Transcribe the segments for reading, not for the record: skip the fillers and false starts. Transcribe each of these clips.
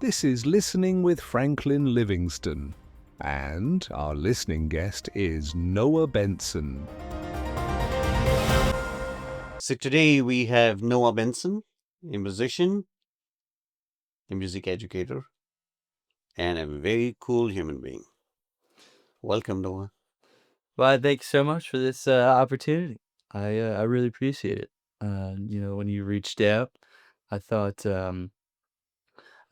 This is Listening with Franklin Livingston, and our listening guest is Noah Benson. So today we have Noah Benson, a musician, a music educator, and a very cool human being. Welcome, Noah. Well, thank you so much for this opportunity. I really appreciate it. When you reached out, I thought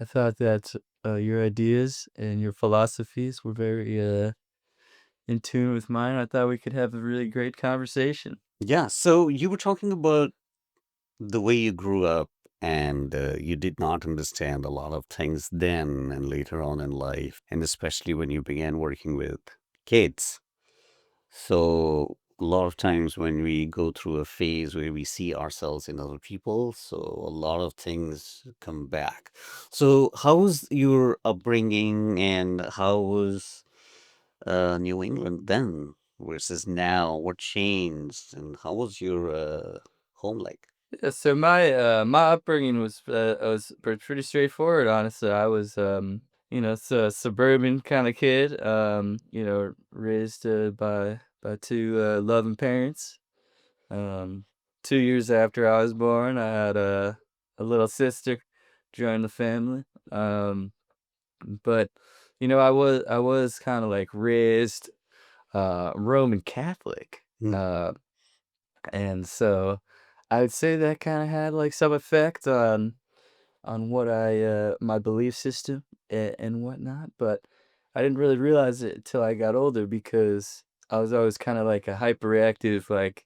I thought that your ideas and your philosophies were very in tune with mine. I thought we could have a really great conversation. Yeah, so you were talking about the way you grew up and you did not understand a lot of things then and later on in life, and especially when you began working with kids. So a lot of times when we go through a phase where we see ourselves in other people, so a lot of things come back. So how was your upbringing and how was New England then versus now? What changed and how was your home like? Yeah, so my upbringing was pretty straightforward. Honestly, I was a suburban kind of kid. Raised by two loving parents. Um, 2 years after I was born, I had a little sister join the family. But I was kind of like raised Roman Catholic, Mm. uh, and so I would say that kind of had like some effect on what I my belief system and whatnot. But I didn't really realize it until I got older because I was always kind of like a hyperactive like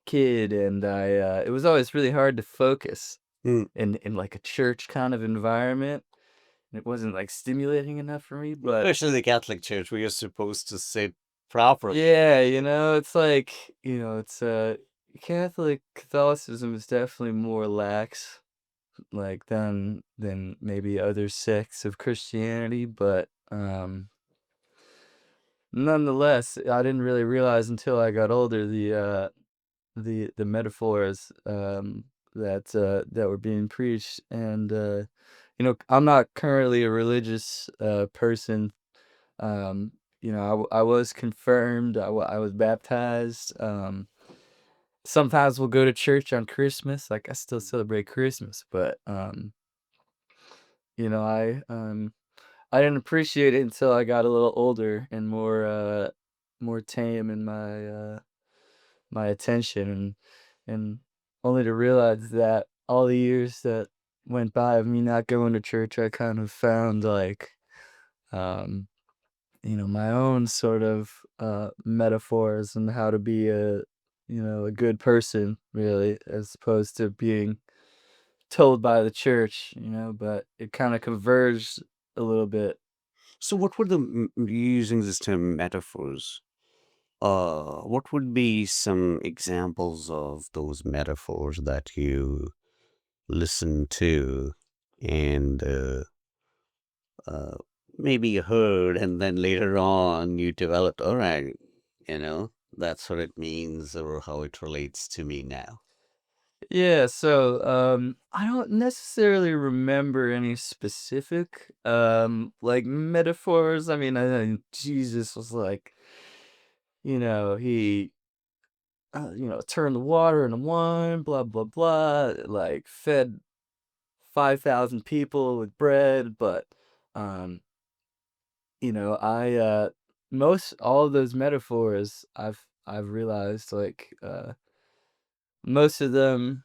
kid, and it was always really hard to focus Mm. in like a church kind of environment. It wasn't like stimulating enough for me, but Especially the Catholic Church, where you're supposed to sit properly. yeah, it's like, it's Catholicism is definitely more lax like than maybe other sects of Christianity, but nonetheless, I didn't really realize until I got older the metaphors that were being preached. And I'm not currently a religious person. I was confirmed. I was baptized. Sometimes we'll go to church on Christmas. Like I still celebrate Christmas, but you know I didn't appreciate it until I got a little older and more tame in my attention, and only to realize that all the years that went by of me not going to church, I kind of found like um my own sort of metaphors and how to be a good person, really, as opposed to being told by the church, but it kind of converged a little bit. So, what were using this term metaphors? What would be some examples of those metaphors that you listen to and uh, maybe you heard, and then later on you developed, all right, that's what it means or how it relates to me now. Yeah, so I don't necessarily remember any specific like metaphors. I mean, I know Jesus was like, he turned the water into wine, blah blah blah, like fed 5,000 people with bread, but um I most all of those metaphors I've realized like most of them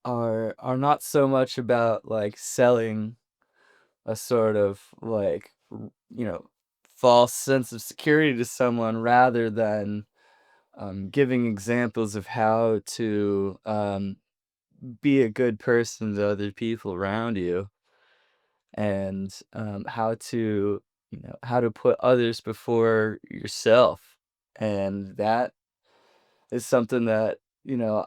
are not so much about like selling a sort of like false sense of security to someone rather than giving examples of how to be a good person to other people around you, and how to put others before yourself. And that is something that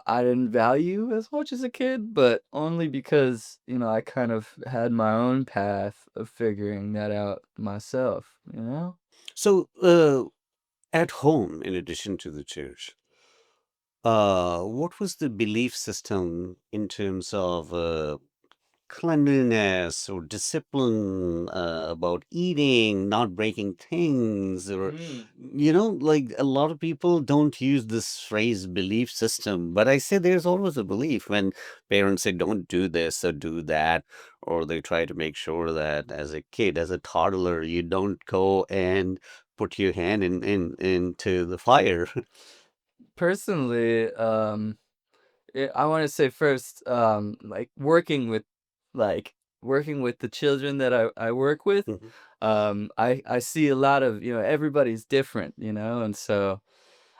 I didn't value as much as a kid, but only because I kind of had my own path of figuring that out myself. So, at home, in addition to the church, what was the belief system in terms of cleanliness or discipline, about eating, not breaking things, or Mm. like a lot of people don't use this phrase belief system, but I say there's always a belief when parents say don't do this or do that, or they try to make sure that as a kid, as a toddler, you don't go and put your hand into the fire. Personally, I want to say first, like working with the children that I work with, Mhm. I see a lot of, everybody's different, and so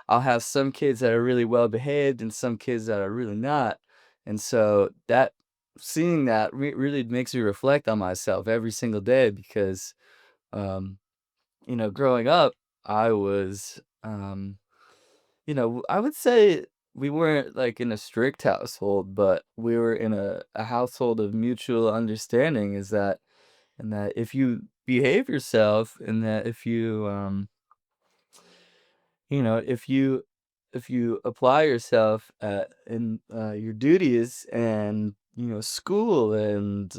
I'll have some kids that are really well behaved and some kids that are really not. And so that seeing that really makes me reflect on myself every single day because, um, growing up, I was, I would say we weren't like in a strict household, but we were in a household of mutual understanding and that if you behave yourself and that if you, you know, if you apply yourself in your duties and school and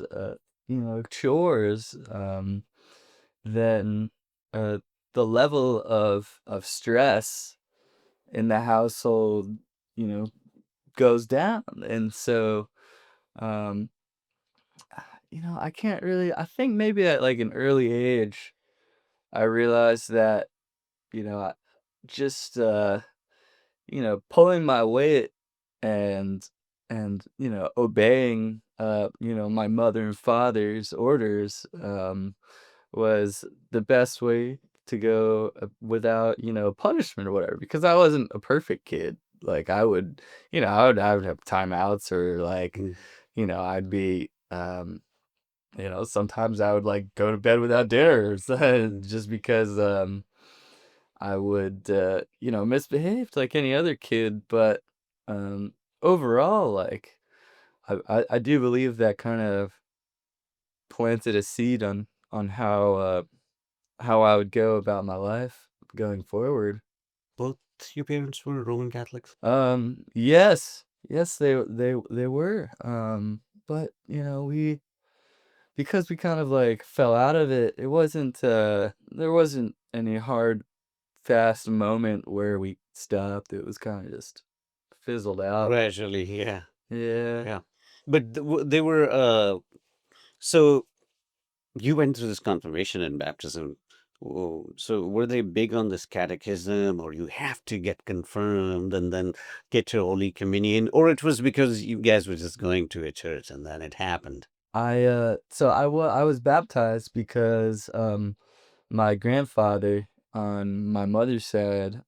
chores, then uh, the level of stress in the household, you know, goes down, and so um, I can't really. I think maybe at like an early age, I realized that I just pulling my weight and obeying my mother and father's orders was the best way to go without punishment or whatever because I wasn't a perfect kid. Like I would have timeouts or like Mm. I'd be sometimes I would like go to bed without dinner or just because I would, misbehave like any other kid, but um, overall, like I do believe that kind of planted a seed on how I would go about my life going forward. Both your parents were Roman Catholics? Yes, yes, they were. But we because we kind of like fell out of it. It wasn't there wasn't any hard fast moment where we stopped. It was kind of just fizzled out. Gradually, yeah. Yeah. Yeah. But they were, so you went through this confirmation and baptism. So were they big on this catechism, or you have to get confirmed and then get your Holy Communion, or it was because you guys were just going to a church and then it happened? I was baptized because my grandfather on my mother's side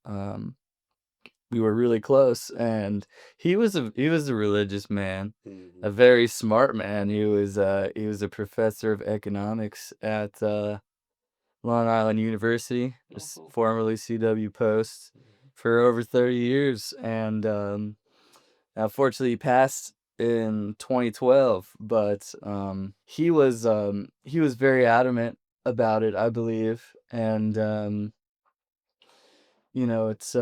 we were really close and he was a religious man, a Mhm. very smart man. He was a professor of economics at Long Island University, Oh. formerly CW Post, for over 30 years, and unfortunately, he passed in 2012. But he was very adamant about it, I believe, and it's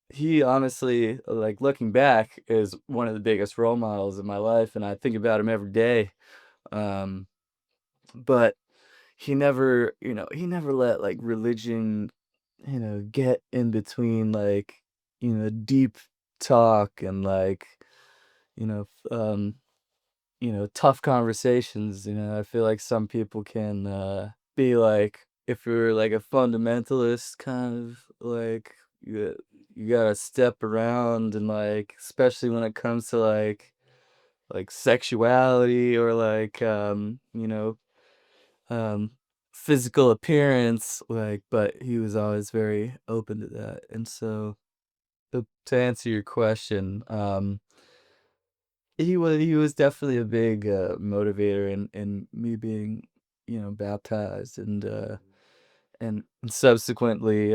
he honestly, like looking back, is one of the biggest role models in my life, and I think about him every day. Um, but he never let like religion get in between like deep talk and like you know f- um tough conversations. I feel like some people can be like, if you're like a fundamentalist kind of like, you gotta step around and like, especially when it comes to like sexuality or like um physical appearance, like, but he was always very open to that. And so to answer your question, he was definitely a big motivator in me being baptized and subsequently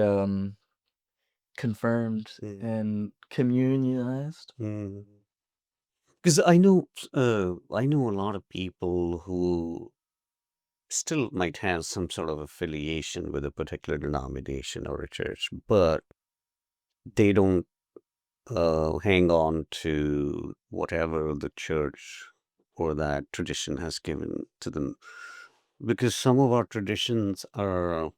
confirmed Mm. and communionized. Because I know a lot of people who still might have some sort of affiliation with a particular denomination or a church, but they don't hang on to whatever the church or that tradition has given to them. Because some of our traditions are,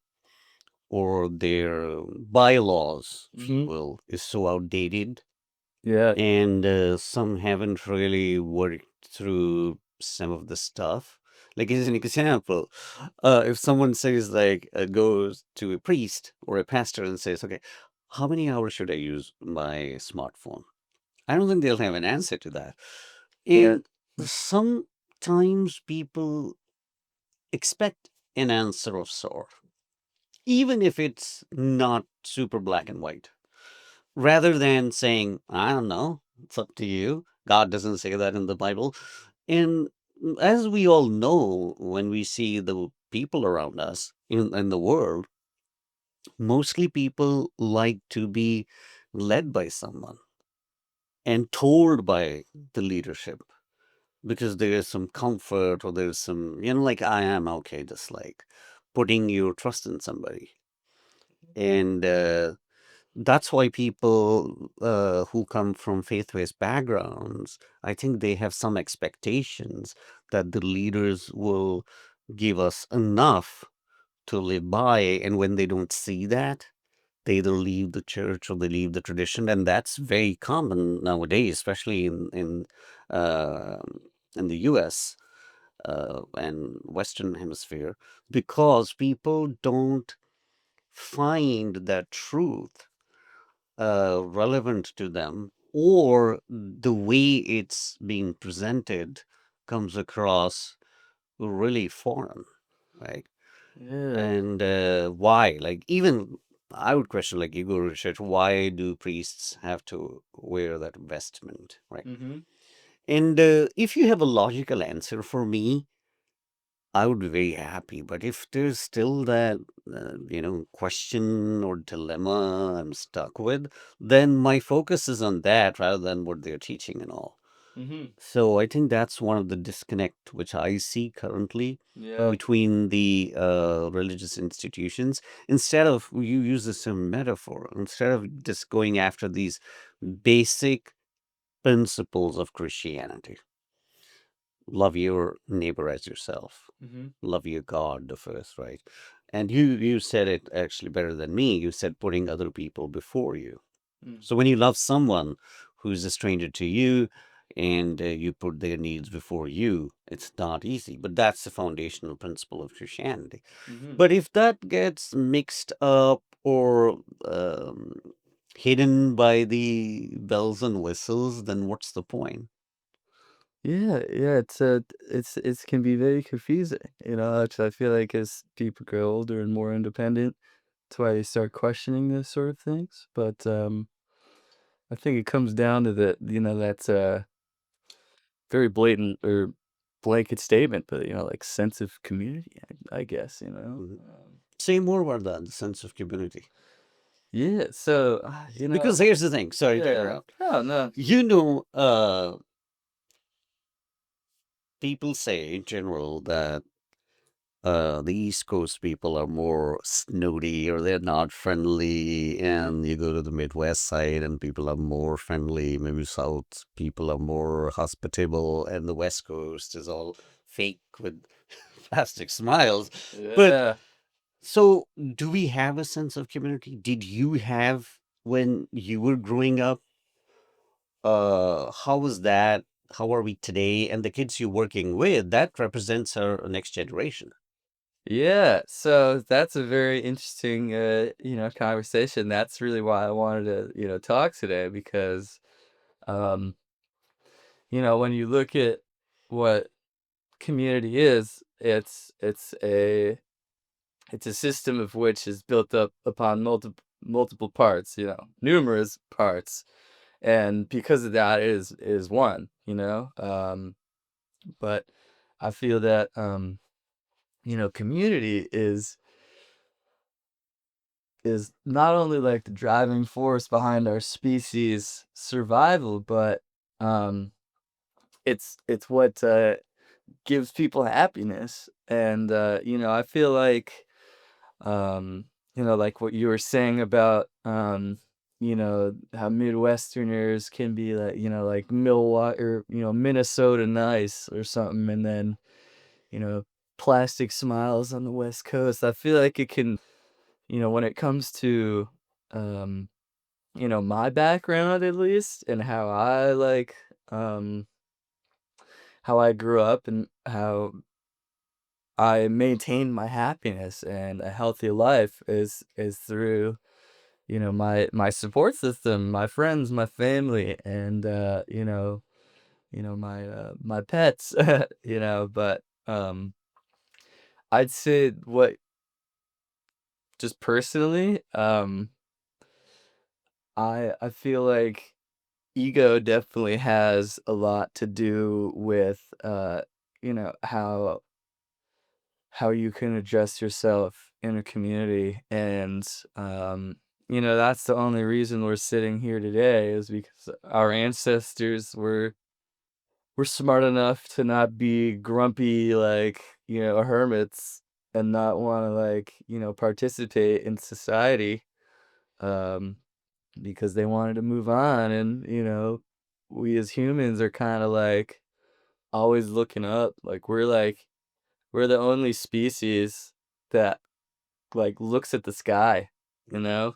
or their bylaws, if you Mm-hmm. will, is so outdated, Yeah. and some haven't really worked through some of the stuff. Like as an example, if someone says like goes to a priest or a pastor and says, "Okay, how many hours should I use my smartphone?" I don't think they'll have an answer to that. Yeah. And sometimes people expect an answer of sort, even if it's not super black and white, rather than saying, I don't know, it's up to you. God doesn't say that in the Bible. And as we all know, when we see the people around us in the world, mostly people like to be led by someone and told by the leadership, because there is some comfort, or there's some, like, I am okay, just like putting your trust in somebody. And that's why people who come from faith-based backgrounds, I think they have some expectations that the leaders will give us enough to live by. And when they don't see that, they either leave the church or they leave the tradition. And that's very common nowadays, especially uh, in the US and Western Hemisphere, because people don't find that truth relevant to them, or the way it's being presented comes across really foreign, right? Yeah. And why? Like, even I would question, like, you go to church, why do priests have to wear that vestment, right? Mm-hmm. And if you have a logical answer for me, I would be very happy. But if there's still that, question or dilemma I'm stuck with, then my focus is on that rather than what they're teaching and all. Mm-hmm. So I think that's one of the disconnect which I see currently Yeah. between the religious institutions. Instead of, you use this as a metaphor, instead of just going after these basic principles of Christianity, love your neighbor as yourself, Mm-hmm. love your God the first, right? And you said it actually better than me. You said putting other people before you. Mm. So when you love someone who's a stranger to you, and you put their needs before you, it's not easy. But that's the foundational principle of Christianity. Mm-hmm. But if that gets mixed up or um, hidden by the bells and whistles, then what's the point? Yeah, yeah, it's can be very confusing, which I feel like as people grow older and more independent, that's why they start questioning those sort of things. But I think it comes down to that's a very blatant or blanket statement, but like sense of community, I guess, Mhm. Say more about that, the sense of community. Yeah, so Because here's the thing, sorry to yeah. interrupt. Oh no. People say in general that the East Coast people are more snooty, or they're not friendly, and you go to the Midwest side and people are more friendly. Maybe South people are more hospitable, and the West Coast is all fake with plastic smiles. But Yeah. so, do we have a sense of community? Did you have when you were growing up? How was that? How are we today? And the kids you're working with, that represents our next generation. Yeah, so that's a very interesting, conversation. That's really why I wanted to, talk today because, um, when you look at what community is, it's a system of which is built up upon multiple parts, numerous parts, and because of that, it is one, But I feel that, community is not only like the driving force behind our species survival, but it's what gives people happiness. And I feel like like what you were saying about how Midwesterners can be like, like Milwaukee or, Minnesota nice or something, and then, you know, plastic smiles on the West Coast. I feel like it can, when it comes to, um, my background at least, and um, how I grew up and how I maintained my happiness and a healthy life is through, my support system, my friends, my family, and my pets, but I'd say what just personally, I feel like ego definitely has a lot to do with how you can adjust yourself in a community, and that's the only reason we're sitting here today is because our ancestors were smart enough to not be grumpy like, hermits, and not want to like, participate in society, um because they wanted to move on, and we as humans are kind of like always looking up, like we're the only species that like looks at the sky, you know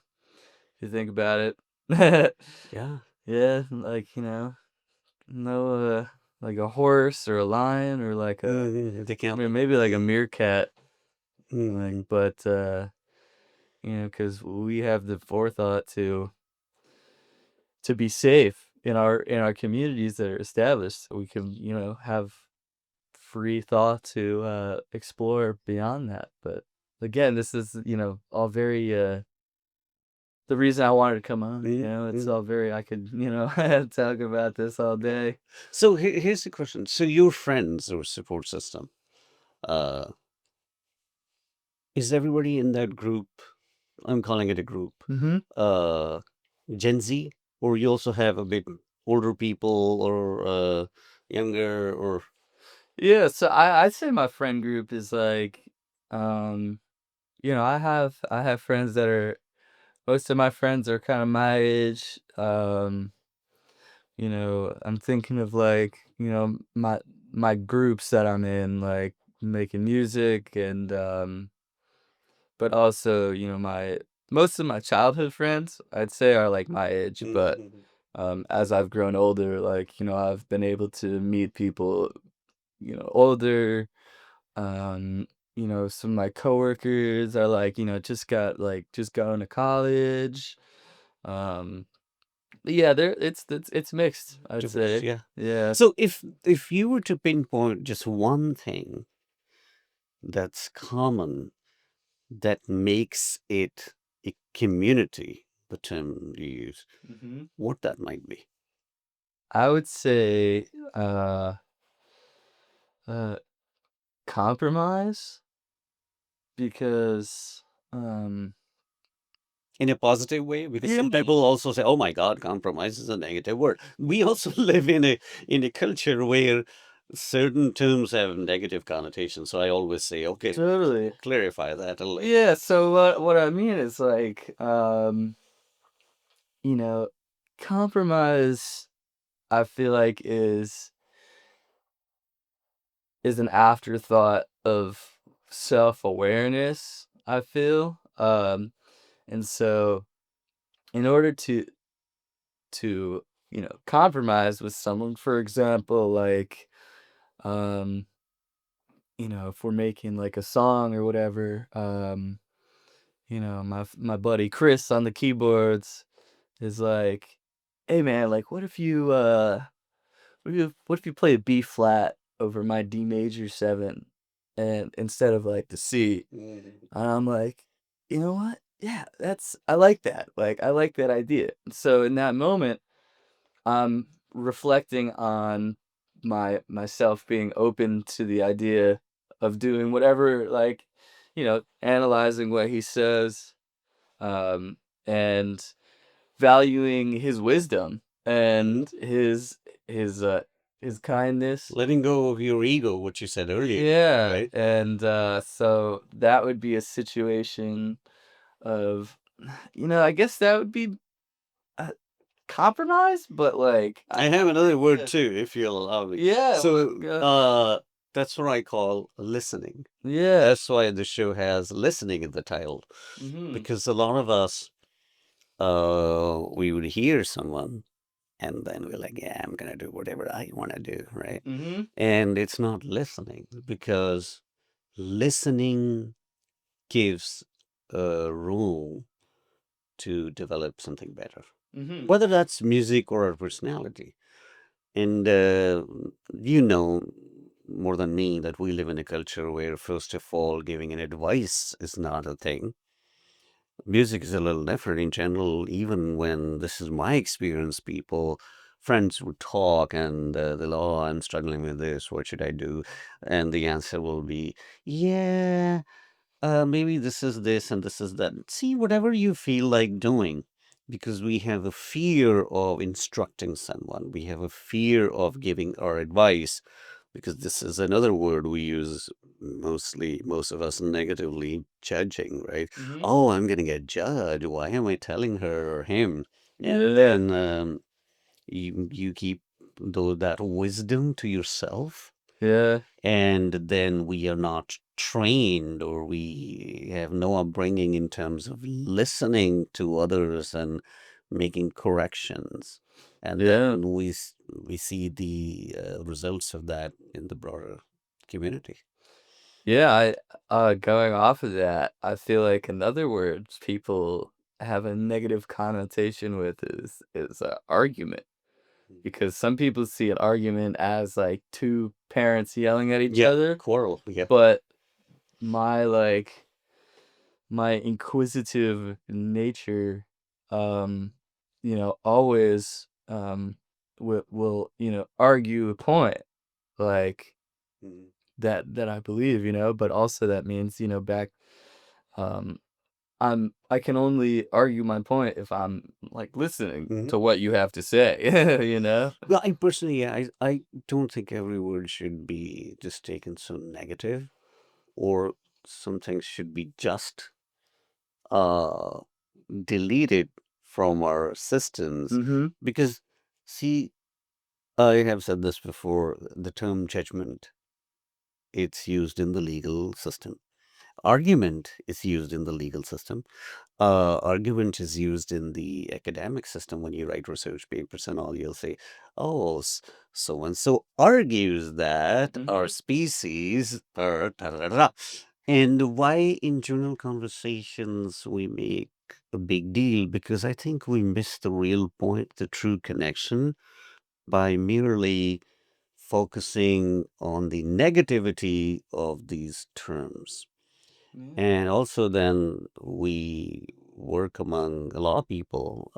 if you think about it. Yeah. Yeah, like, no, like a horse or a lion or like They can't. maybe like a meerkat, like, Mm. but because we have the forethought to be safe in our communities that are established, so we can, have free thought to explore beyond that. But again, this is, all very the reason I wanted to come on, it's all very, I could, talk about this all day. So here's the question. So your friends or support system, uh, is everybody in that group? I'm calling it a group. Mm-hmm. Uh, Gen Z, or you also have a bit older people or younger, or Yeah, so I'd say my friend group is like, um, I have friends that are most of my friends are kind of my age. I'm thinking of like, my groups that I'm in, like making music, and but also, my most of my childhood friends, I'd say, are like my age, but as I've grown older, like, I've been able to meet people, older. Some of my coworkers are like, just going to college. Um, but yeah, it's mixed, I'd different, say. yeah. Yeah. So if you were to pinpoint just one thing that's common that makes it a community, the term you use, hmm what that might be. I would say uh compromise, because um In a positive way, because yeah. some people also say, "Oh my God, compromise is a negative word." We also live in a culture where certain terms have negative connotations. So I always say, "Okay, Totally. clarify that a little." Yeah, so what I mean is like, you know, compromise, I feel like is an afterthought of self-awareness, I feel. And so in order to, compromise with someone, for example, like, um, if we're making like a song or whatever, my buddy Chris on the keyboards is like, "Hey man, like what if you play a B flat over my D major 7 and instead of like the C?" Mhm. And I'm like, "You know what? Yeah, I like that. Like I like that idea." So in that moment, I'm reflecting on myself being open to the idea of doing whatever, like, analyzing what he says, um, and valuing his wisdom Mhm. and his kindness. Letting go of your ego, what you said earlier, Yeah, right? and so that would be a situation of, I guess that would be compromise, but like I have another word too, if you'll allow me. yeah, So, uh, that's what I call listening. yeah. That's why the show has listening in the title, Mm-hmm. because a lot of us, we would hear someone, and then we're like, yeah, I'm gonna do whatever I want to do, right? Mm-hmm. And it's not listening, because listening gives room to develop something better, Mm-hmm. whether that's music or our personality. And you know more than me that we live in a culture where, first of all, giving an advice is not a thing. Music is a little different in general. Even when, this is my experience, people, friends would talk and they'll, oh, I'm struggling with this. What should I do? And the answer will be, yeah, maybe this is this and this is that. See, whatever you feel like doing, because we have a fear of instructing someone. We have a fear of giving our advice, because this is another word we use mostly, most of us negatively, judging, right? Mm-hmm. Oh, I'm going to get judged. Why am I telling her or him? And then you keep that wisdom to yourself, Yeah. and then we are not trained, or we have no upbringing in terms of listening to others and making corrections, and Yeah. then we see the results of that in the broader community. Yeah, going off of that, I feel like another word people have a negative connotation with is argument. Because some people see an argument as like two parents yelling at each Yeah, other, quarrel. Yep. but my like my inquisitive nature, um, always will argue a point like Mhm. that I believe, but also that means, back um I can only argue my point if I'm like listening Mhm. to what you have to say, you know? Well, I personally, yeah, I don't think every word should be just taken so negative, or some things should be just uh deleted from our systems, Mhm. because, see, I have said this before, the term judgment, it's used in the legal system. Argument is used in the legal system. Argument is used in the academic system. When you write research papers and all, you'll say, oh, so and so argues that our Mhm. species are da, da, da, da. And why in general conversations we make a big deal? Because I think we miss the real point, the true connection, by merely focusing on the negativity of these terms. Yeah. And also, then we work among a lot of people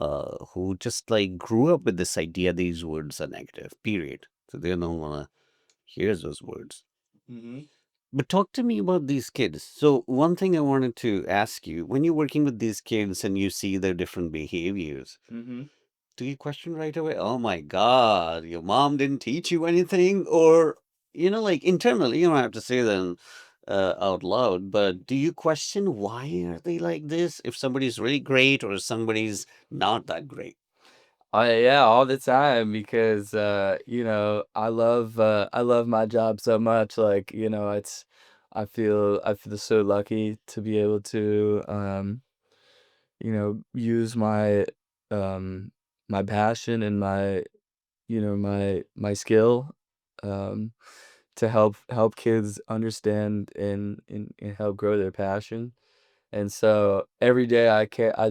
who just like grew up with this idea these words are negative, period. So they don't want to hear those words. Mhm. But talk to me about these kids. So, one thing I wanted to ask you, when you're working with these kids and you see their different behaviors, Mhm. do you question right away? Oh my God, your mom didn't teach you anything? Or, like internally, you don't have to say them out loud, but do you question why are they like this? If somebody's really great or somebody's not that great? Yeah, all the time because I love my job so much. Like, it's I feel so lucky to be able to use um my passion and my skill um to help kids understand and help grow their passion. And so every day I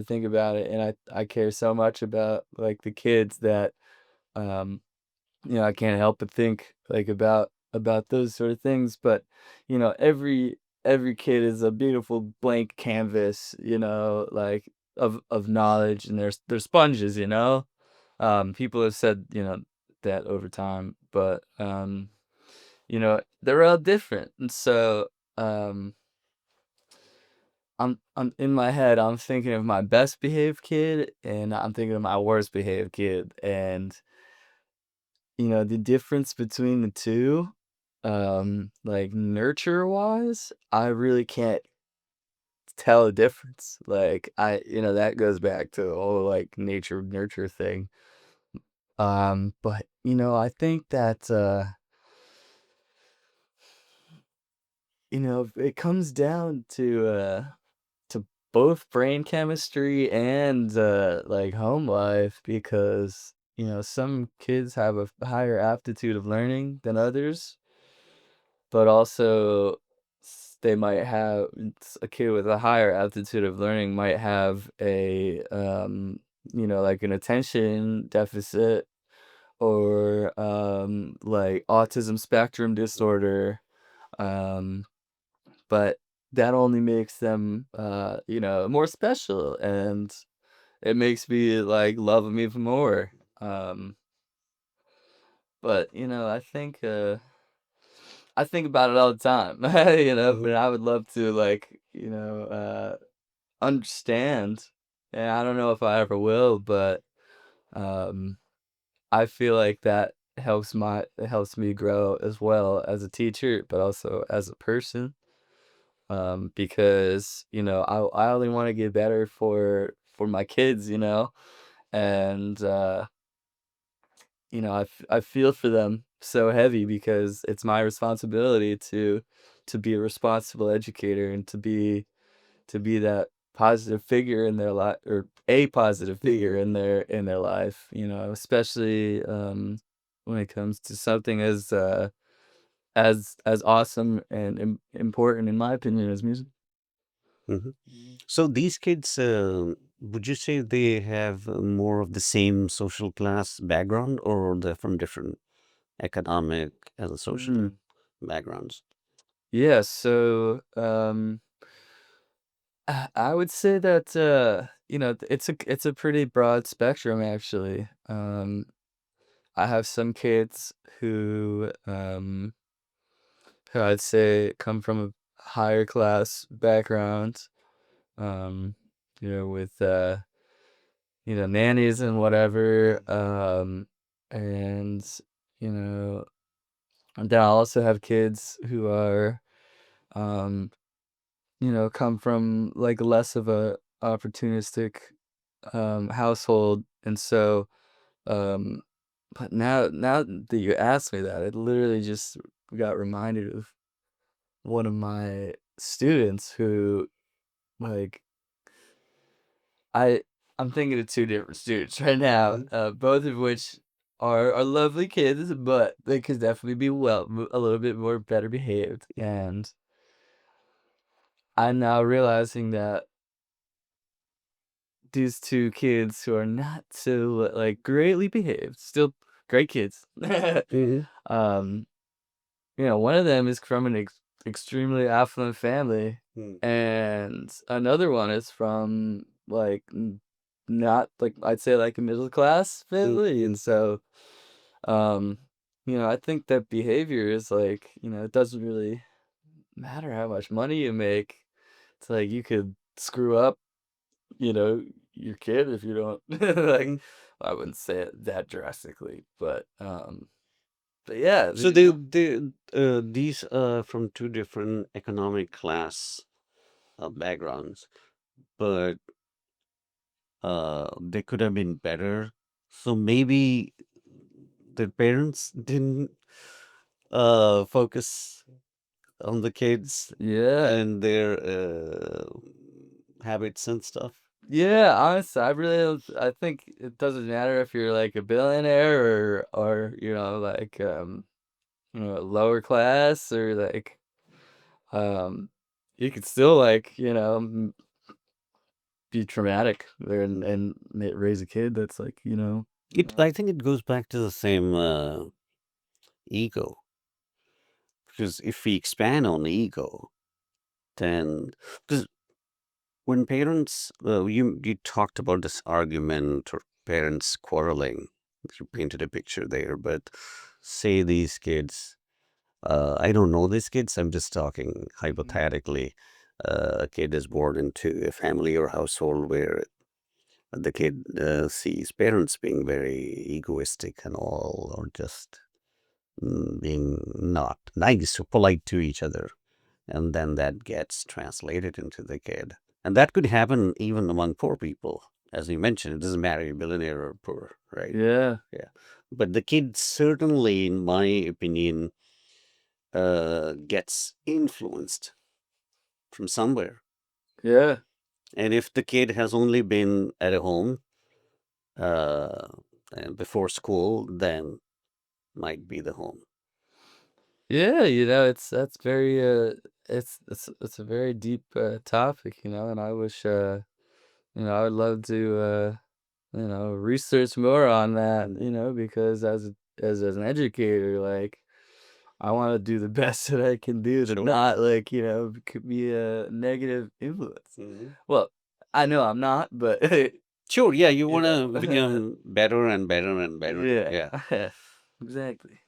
think about it and I care so much about like the kids that um I can't help but think like about those sort of things. But every kid is a beautiful blank canvas, like of knowledge, and they're sponges, people have said, that over time, but they're all different. And so I'm in my head, I'm thinking of my best behaved kid and I'm thinking of my worst behaved kid. And the difference between the two, like nurture wise, I really can't tell a difference. Like that goes back to the whole like nature nurture thing. But I think that it comes down to both brain chemistry and like home life because some kids have a higher aptitude of learning than others, but also they might have a kid with a higher aptitude of learning might have a like an attention deficit or like autism spectrum disorder. um but that only makes them more special, and it makes me like love them even more. um but I think about it all the time. Mhm. But I would love to like understand, and I don't know if I ever will, but um I feel like that it helps me grow as well as a teacher, but also as a person. Because I only want to get better for my kids, and I feel for them so heavy because it's my responsibility to be a responsible educator and to be that positive figure in their life, or a positive figure Mhm. in their life, especially when it comes to something as awesome and important in my opinion as music. Mhm. So these kids, would you say they have more of the same social class background, or they're from different economic and social Mm. backgrounds? Yeah, so I would say that it's a pretty broad spectrum actually. I have some kids who I'd say come from a higher class background, um, with nannies and whatever. And you know, and then I also have kids who are um, come from like less of a opportunistic household, and so um, but now that you asked me that, it literally just got reminded of one of my students who like I I'm thinking of two different students right now, Mhm. both of which are lovely kids, but they could definitely be a little bit more better behaved. And I'm now realizing that these two kids who are not so like greatly behaved, still great kids. Mhm. um, one of them is from an extremely affluent family, Mm. and another one is from like not like I'd say like a middle class Mm. family, and Mm. so um, I think that behavior is like it doesn't really matter how much money you make. It's like you could screw up, you know, your kid if you don't like. Mm. I wouldn't say it that drastically, but yeah, So these are from two different economic class backgrounds, but they could have been better. So maybe the parents didn't focus on the kids yeah. and their habits and stuff. Yeah, honestly, I think it doesn't matter if you're like a billionaire or like lower class or like um you could still like be traumatic there and raise a kid that's like I think it goes back to the same ego, because if we expand on ego, then because when parents, you talked about this argument or parents quarreling, you painted a picture there, but say these kids, I don't know these kids, I'm just talking hypothetically. A kid is born into a family or household where the kid sees parents being very egoistic and all, or just being not nice or polite to each other. And then that gets translated into the kid. And that could happen even among poor people as you mentioned, it doesn't matter if you're billionaire or poor, right? Yeah. But the kid certainly, in my opinion, gets influenced from somewhere. Yeah. And if the kid has only been at a home and before school, then might be the home. Yeah, that's very it's a very deep topic, and I wish I would love to research more on that, because as an educator, like I want to do the best that I can do to Sure. not could be a negative influence. Mm-hmm. Well, I know I'm not, but Sure, yeah, you want know. to become better and better and better. Yeah. Yeah. Exactly.